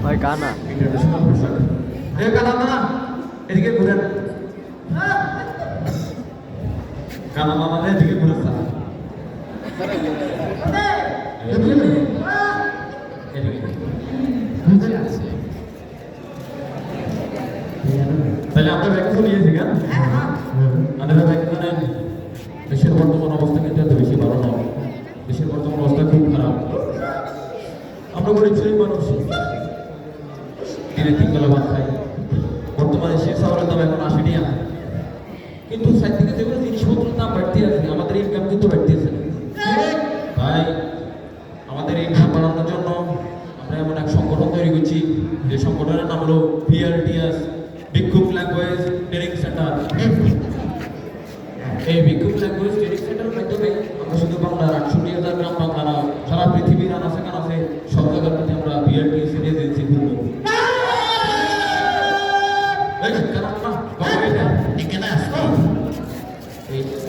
ভাই কানা এদিকে ঘুরেন কানা মামা এদিকে ঘুরে তাহলে আমরা ব্যাখ্যা শুনিয়েছি কেন আমাদের ব্যাখ্যা দেশের বর্তমান অবস্থা কিন্তু এত বেশি ভালো নয় দেশের বর্তমান অবস্থা খুব খারাপ আমরা গরিব মানুষ দিনে 3 বেলা ভাত খাই বর্তমানে শেষ চাউলের দাম এখন 80 টাকা কিন্তু সাইড থেকে যেগুলো জিনিসপত্রের দাম বাড়তে আছে আমাদের ইনকাম কিন্তু বাড়তেছে না তাই আমাদের ইনকাম বাড়ানোর জন্য আমরা এমন এক সংগঠন তৈরি করছি যে সংগঠনের নাম হলো VLTS ভিক্ষুক ল্যাঙ্গুয়েজ ট্রেনিং সেন্টার এই ভিক্ষুক ল্যাঙ্গুয়েজ ট্রেনিং সেন্টারের মাধ্যমে আমরা শুধু বাংলার 68,000 গ্রাম বাংলা না সারা পৃথিবীর আনাচে কানাচে সব জায়গার প্রতি আমরা VLTS এর এজেন্সি খুলবো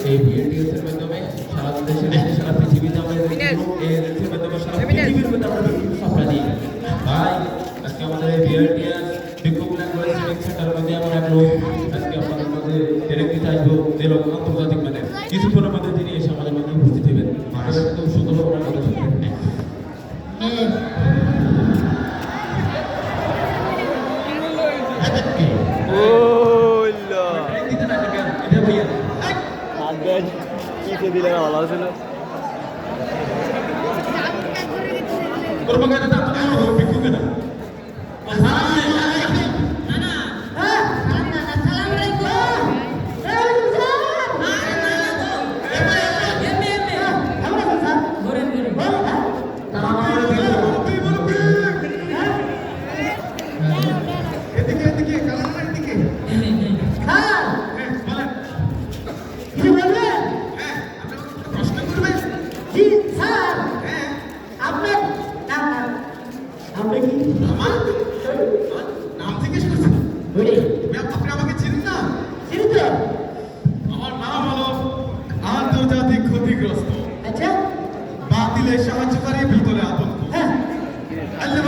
এই VLTS এর মাধ্যমে সারা দেশে সারা পৃথিবীতে আমরা এই এজেন্সির মাধ্যমে সারা পৃথিবীর মধ্যে আমরা সাপ্লাই দিই ভাই আজকে আমাদের এই VLTS ভিক্ষুক ল্যাঙ্গুয়েজ ট্রেনিং সেন্টারের মধ্যে আমরা এক লোক আজকে আপনাদের মধ্যে ট্রেনিং দিতে আসবো যে লোক আন্তর্জাতিক মানের কিছুক্ষণের মধ্যে তিনি এসে আমাদের মধ্যে উপস্থিত হবেন খুব সুন্দর ওনার কথা শুনবেন কি দিলে ভালো ছিল সাহায্যকারী ভিতরে আতঙ্ক আল্লাহ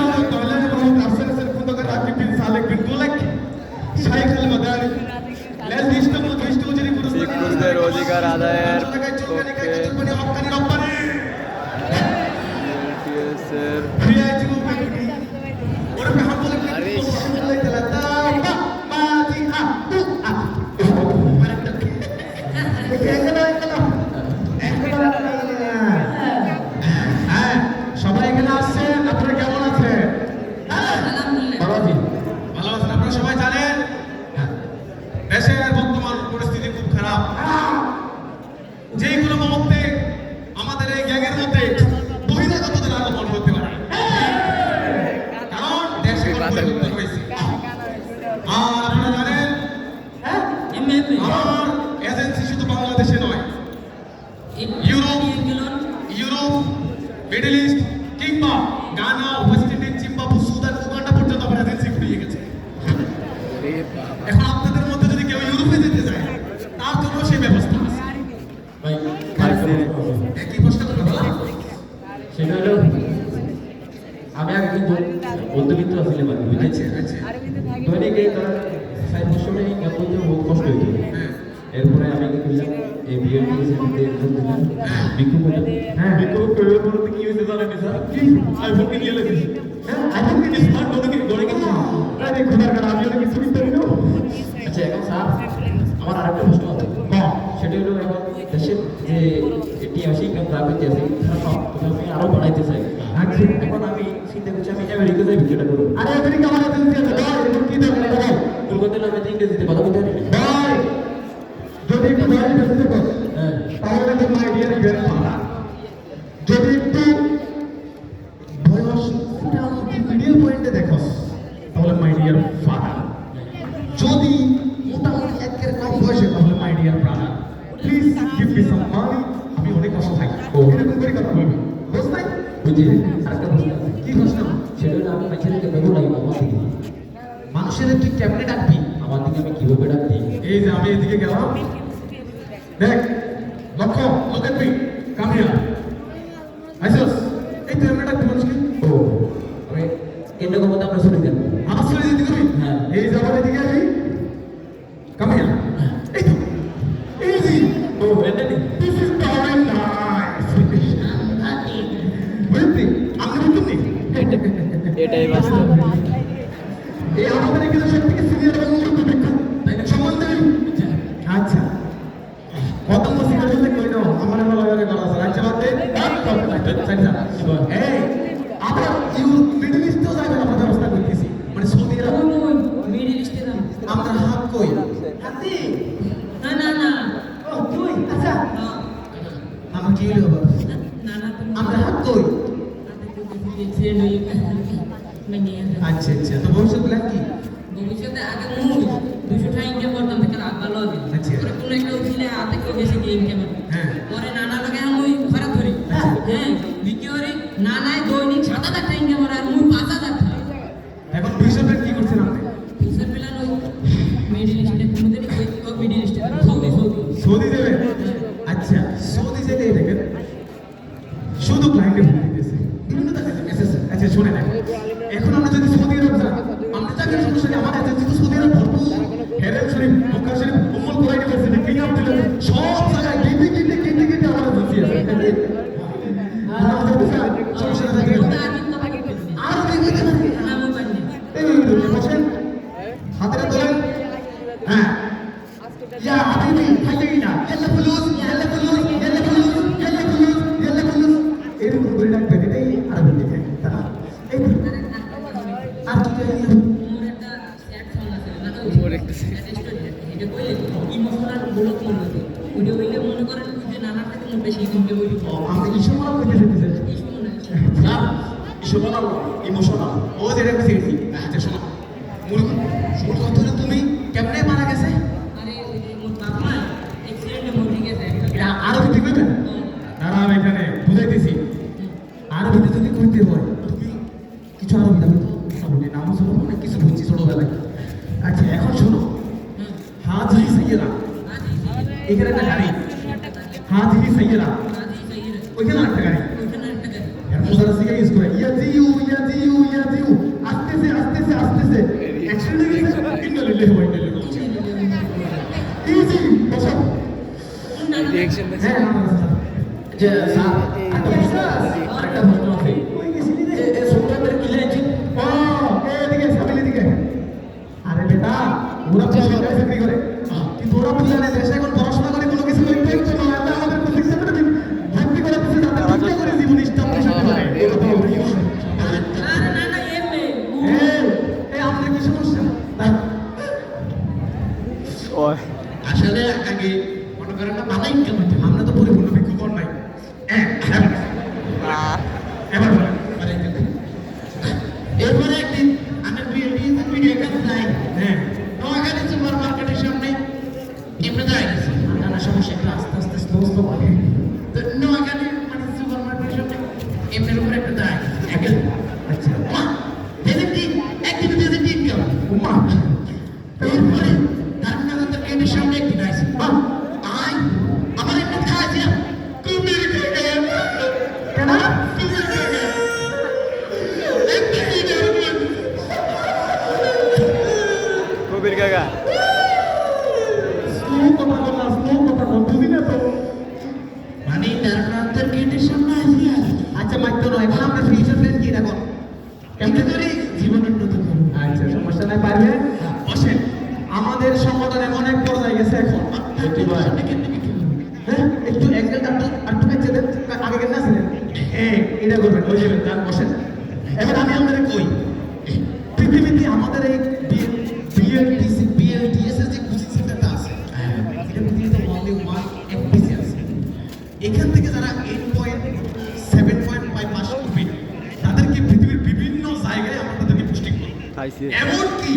শিক্ষকদের অধিকার আদায়ের সবাই এখানে আসছেন আপনারা কেমন আছেন ভালো আছেন আপনারা সবাই জানেন দেশের বর্তমান পরিস্থিতি খুব খারাপ যেগুলো মুহূর্তে আমাদের এই গ্যাংয়ের মধ্যে বহিরাগতদের আগমন হতে পারে কারণ দেশে পরিবর্তন হয়েছে আর আপনারা জানেন আমার এজেন্সি শুধু বাংলাদেশে নয় ইউরোপ মিডল ইস্ট কিংবা Ghana West Indies Zimbabwe Sudan Uganda পর্যন্ত আমার এজেন্সি খুলে গেছে এখন আপনাদের মধ্যে যদি কেউ ইউরোপে যেতে চায় তার জন্য সেই ব্যবস্থা আছে একই প্রশ্ন করতে সেটা হলো আমি আগে কিন্তু মধ্যবিত্ত আসলে বুঝেছি দৈনিক এই সাইড বছরে ইনকাম করতে বহুত কষ্ট হইতো এরপরে আমি কি করলাম এই VLTS এর মধ্যে একজন দিলাম ভিক্ষুক ভিক্ষুক পেয়ে বলতে কি হয়েছে জানেন স্যার কি আইফোন কিনে নিয়ে এসেছি আইফোন কিনে স্মার্ট ফোন কিনে ধরে গেছি আরে খোদার কারণে আমি ওটা কিছু কিনতে পারি আচ্ছা এখন স্যার আমার আরেকটা প্রশ্ন আছে সেটা হলো এখন দেশের যে এটি আসে ইনকাম প্রাইভেট আছে আমি আরো বাড়াইতে চাই এখন আমি চিন্তা করছি আমি আমেরিকা যাই ভিক্ষাটা করবো আরে আমেরিকা আমার এজেন্সি আছে এখন কি দরকার কলকাতায় আমি ইংরেজিতে কথা বলতে পারি ভাই যদি একটু বাইরে যেতে পারো তাহলে কিন্তু আইডিয়া দিবেন যদি একটু বয়স মিডিয়াম পয়েন্টে দেখো তাহলে মাই ডিয়ার ফাদার, যদি মোটামুটি একের কম বয়সে তাহলে my dear brother, please give me some money, আমি অনেক অসহায়। ও এরকম করে কথা বলবি বুঝ নাই? বুঝলি আরেকটা প্রশ্ন আছে। কি প্রশ্ন? সেটা হলো আমি মানুষেরকে বেগুন লাগবো আমার দিকে, মানুষের তুই কেমনে ডাকবি? আমার দিকে আমি কিভাবে ডাকবি? এই যে আমি এদিকে গেলাম, দেখ লক্ষ্য লোক এট মি, কাম হিয়ার, আইসস, এই তুই এমনি ডাকবি মানুষকে? ও আমি কেন্দ্র ক্ষমতা আমরা শুনে দেন। আমার সঙ্গে যেতে করবি? হ্যাঁ। এই যাবার এদিকে আসবি, কাম হিয়ার, এই তো ইজি। ও বেন্ডানি দিস ইজ ভেরি নাইস। বুঝলি আমি বুঝলি এটাই বাস্তব। এই আমাদের এখানে সব থেকে সিনিয়র এবং মুখ্য ব্যক্তি, তাই না? সম্মান দেই। আচ্ছা কত সিনিয়র হতে কই নাও আমার ভালো লাগে গলা আছে আচ্ছা বাদ দে এই আবার ইউ মিডল ইস্টও যাবে আমরা ব্যবস্থা করতেছি, মানে সৌদি আরব মিডল ইস্টে না আমরা হাত কই হাতি না না না ও তুই আচ্ছা হ্যাঁ। আমরা কি হলো বাবা না না তুমি আমরা হাত কই ফ্রেন্ড হই মানে আচ্ছা আচ্ছা তো ভবিষ্যৎ প্ল্যান কি? ভবিষ্যতে আগে মুই 200 টাকা ইনকাম করতাম থেকে রাত ভালো হবে আচ্ছা। পরে কোনো একটা উঠিলে হাতে কেউ বেশি দিয়ে ইনকাম হ্যাঁ। পরে নানা লাগে মুই খরা ধরি হ্যাঁ দ্বিতীয় রে নানায় দৈনিক 7,000 টাকা ইনকাম করে আর মুই 5,000 টাকা এখন ভবিষ্যৎ প্ল্যান কি করছেন আপনি? ফিউচার প্ল্যান ওই মিডল ইস্টে কোনদিন ওই মিডল ইস্টে সৌদি সৌদি সৌদি যাবে? আচ্ছা সৌদি যেতে দেখেন শুধু ক্লায়েন্টে ফোন দিতেছে বিভিন্ন জায়গায় মেসেজ। আচ্ছা শুনে না এখন আমরা যদি সৌদি আরব যাই আমরা চাকরির সমস্যা নেই, আমার এজেন্সি তো সৌদি আরব ভরপুর, হেরেম শরীফ, মক্কা শরীফ, উম্মুল কুরাইন ইউনিভার্সিটি, কিং আব্দুল্লাহ, সব জায়গায় কেটে আমার এজেন্সি আছে। সমস্যা না থাকে আর কিন্তু বাকি করছি আর দেখতে পারি না মুই পারি এই বসেন হাতেটা তোলেন হ্যাঁ ইয়া হাবিবি হাইয়া ইয়াল্লা ফুলুস ইয়াল্লা ফুলুস ইয়াল্লা ফুলুস ইয়াল্লা ফুলুস ইয়াল্লা ফুলুস এরকম করে ডাকবেন এটাই আরবি লিখে তারা এই আর কি জানি মোর একটা স্যাড সং আছে না মোর একটা এটা কইলে ইমোশনাল ব্লক মনে হতো ওইটা হইলে মনে করেন যে নানার থেকে মোর বেশি ইনকাম কে বলি আমি ইশারা কইতে যেতেছেন ইস্যু মনে হয় না ইমোশনাল ইমোশনাল ও যেটা কইছে আচ্ছা শোনো মূল মূল কথা হলো তুমি কেমনে মারা গেছে আরে ওই যে মোর বাবা অ্যাক্সিডেন্টে মরে গেছে এটা আরো ঠিক হইবে দাঁড়াও এখানে বুঝাইতেছি আরবিতে যদি কইতে হয় তুমি কিছু আরবি জানো তো মোটামুটি নাম শুনো অনেক কিছু বুঝছি ছোটবেলায়। আচ্ছা এখন শোনো হাজি সাইয়েরা এখানে একটা গাড়ি হাজি সাইয়েরা ওইখানে একটা গাড়ি এর মুজারা সিগা ইউজ করে ইয়া জিউ আস্তে অ্যাকশন হয়ে গেছে ইন্না লিল্লাহি ওয়া ইন্না ইলাইহি রাজিউন ইজি বসো রিঅ্যাকশন হ্যাঁ যে স্যার আরেকটা প্রশ্ন আছে। ওই গেছিলি রে এ সফটওয়্যার কি লেছি? ও এদিকে সামনে দিকে আরে বেটা ওরা পুলিশে চাকরি করে কিন্তু ওরা বুঝে না দেশে এখন পড়াশোনা করে কোনো কিছু করতে হচ্ছে না আমরা আমাদের প্রত্যেক সেক্টরে ভর্তি করে দিচ্ছে যাতে চিন্তা করে জীবন স্টাবলিশ হতে পারে এই কথা বলি আরে না না এমনি এই আমাদের কি সমস্যা ওই আসলে আগে মনে করেন না বানাই কেন আমরা তো পরিপূর্ণ বিজ্ঞাপন নাই এবার বলেন এরপরে একদিন আমি ভিডিও কাছে যাই হ্যাঁ নোয়াখালী সুপার মার্কেটের সামনে এমনি দাঁড়াই গেছি নানা সমস্যা একটু আস্তে আস্তে স্লো বলে তো নোয়াখালী মানে সুপার মার্কেটের সামনে এমনির উপরে একটু দাঁড়াই গেছি আচ্ছা মা একদিন কেমন মা এরপরে ধারণা তো কেন্দ্রের সামনে একদিন আইসি মা আয় আমার একটা খাওয়া কুমির কেন কবির কাকা মানে তার গেটের সামনে আসি আচ্ছা মাত্র নয় এখন আমরা ফিউচার প্ল্যান কি এখন কেমনে করে জীবন উন্নত করব আচ্ছা সমস্যা নাই পারবে বসেন আমাদের সংগঠন এমন এক পর্যায়ে গেছে এখন হ্যাঁ একটু অ্যাঙ্গেলটা একটু কাছে দেন আগে কেন আসলেন এটা করবেন ওই যে গান বসেন এবার আমি আপনাদের কই পৃথিবীতে আমাদের এই বিএলটিএস এর যে কোচিং সেন্টারটা আছে এটা পৃথিবীতে অনলি ওয়ান এফপিসি আছে এখান থেকে যারা 8.7 আইছে এমনকি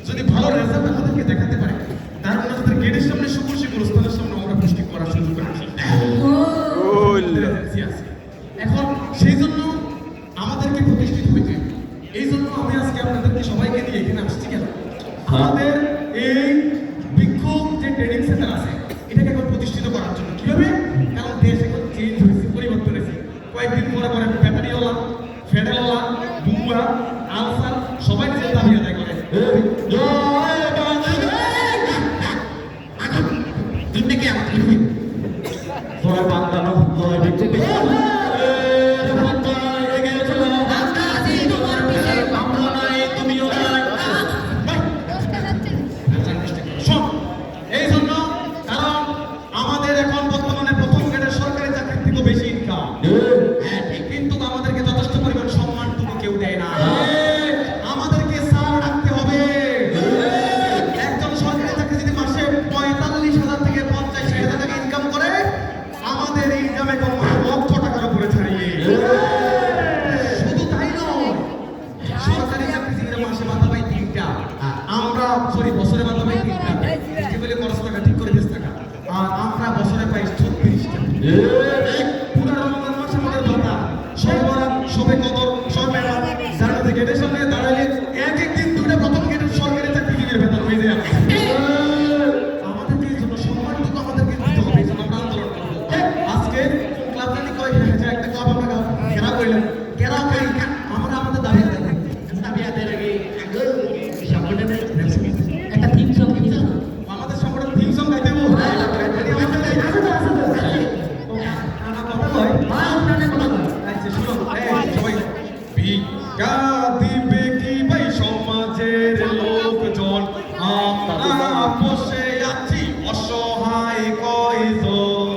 যদি ভালো রেজাল্ট আমাদেরকে দেখাতে পারে তাহলে আমাদের গেটের সামনে সুকুশি গুরুস্থানের সামনে আমরা পুষ্টি করার সুযোগ রাখি এখন সেই জন্য আমাদেরকে প্রতিষ্ঠিত হইতে হবে। এই জন্য আমি আজকে আপনাদেরকে সবাইকে নিয়ে এখানে আসছি কেন আমাদের এই বিক্ষোভ যে ট্রেনিং সেন্টার আছে এটাকে এখন প্রতিষ্ঠিত করার জন্য কিভাবে কারণ দেশ এখন চেঞ্জ হয়েছে পরিবর্তন হয়েছে কয়েকদিন পরে পরে ব্যাটারিওয়ালা ফেডারওয়ালা বুয়া আলসার সবাই নিজের দাবি আদায় করে তিনটাকে আমার জয় বাংলা জয় বিজেপি এই জন্য কারণ আমাদের এখন বর্তমানে প্রথম গ্রেডের সরকারি চাকরির থেকে বেশি ইনকাম ঠিক কিন্তু আমাদেরকে যথেষ্ট পরিমাণ সম্মানটুকু কেউ দেয় না আমাদেরকে স্যার রাখতে হবে একজন সরকারি চাকরি যদি মাসে 45,000 থেকে 50,000 টাকা ইনকাম করে আমাদের এই গ্রামে কম লক্ষ টাকার উপরে ছাড়িয়ে শুধু তাই নয় সরকারি চাকরিজীবীরা মাসে ভাতা পায় 3টা আমরা সরি বছরে ভাতা পাই 3টা বলে খরচ টাকা ঠিক করে 20 টাকা আর আমরা বছরে পাই 36টা পুরো রমজান মাসে আমাদের ভাতা সর্বরাত সবে কদর সব মেলা যারা গেটের সামনে দাঁড়ালে এক এক দিন দুটো প্রথম গেটের সরকারি চাকরিজীবীর বেতন হয়ে যায় আমাদেরকে এই জন্য সম্মানটুকু আমাদেরকে দিতে হবে এই জন্য আমরা আন্দোলন করবো আজকে ক্লাব জানি কয় একটা ক্লাব আমরা ঘেরাও করলাম ঘেরাও করি আমরা আমাদের দাবি আদায় করি দাবি আদায়ের আগে সংগঠনের একটা থিম সং আমাদের সংগঠন থিম সং গাইতে হবে ভিক্ষা দিবে কি ভাই সমাজের লোকজন আমরা বসে আছি অসহায় কয়জন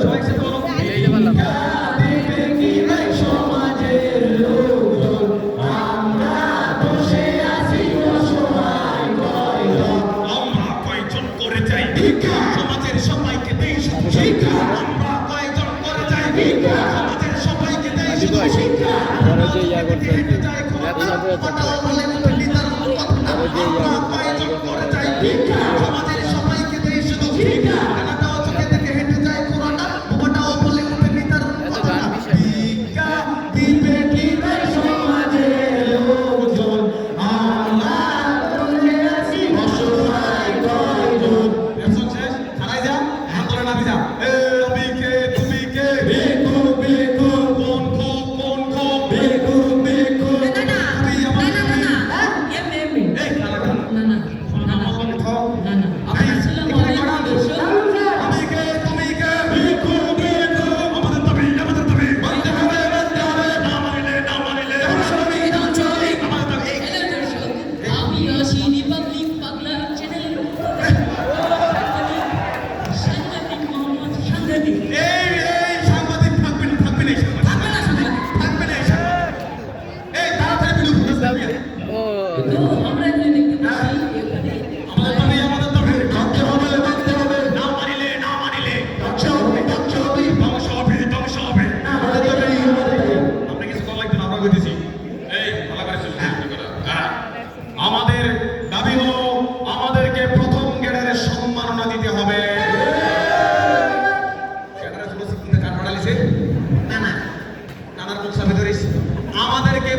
সবাই সাথে বলো ভিক্ষা দিবে কি ভাই সমাজের লোকজন আমরা বসে আছি অসহায় কয়জন আমরা কয়জন করে যাই ভিক্ষা সমাজের সবাইকে দেই শুধু শিক্ষা আমরা কয়জন করে যাই ভিক্ষা সমাজের সবাইকে দেই শুধু শিক্ষা পরে যে ইয়া করতে এত সাথে আমরা কয়জন করে যাই ভিক্ষা সমাজের সবাইকে দেই শুধু শিক্ষা কানাটাও চোখে দেখে হেঁটে যায় কোরআনটা বাবাটাও বলে উঠে নিতার ভিক্ষা দিবে কি ভাই সমাজের লোকজন আমরা বসে আছি অসহায় কয়জন এসব শেষ ছাড়াই যা আন্দোলন নামি যা এ আমি কে তুমি কে ভিক্ষু ভিক্ষু কোন খো ভিক্ষু ভিক্ষু তুমি আমার এই খালাটা আমি কে তুমি কে ভিক্ষু ভিক্ষু আমাদের দাবি মানতে হবে না মানিলে আমাদের দাবি আমি আসি রিপাবলিক বাংলা চ্যানেলের সাংবাদিক মোহাম্মদ সাংবাদিক এই সাংবাদিক থাকবে না থাকবে না এই তাড়াতাড়ি ভিডিও ফুটেজ দাবি ও তো আমরা এখানে দেখতে পাচ্ছি এখানে আমাদের দাবি মানতে হবে না মানিলে ধ্বংস হবে আমাদের দাবি আমরা কিছু কল লাগবে না আমরা কইতেছি এই ভালো করে শুনুন আমাদের দাবি হলো আমাদেরকে প্রথম গ্রেডের সম্মাননা দিতে হবে গ্রেডের জন্য সিকিউরিটি কার্ড বানালিছে না নানার মুখ সামনে ধরিস আমাদেরকে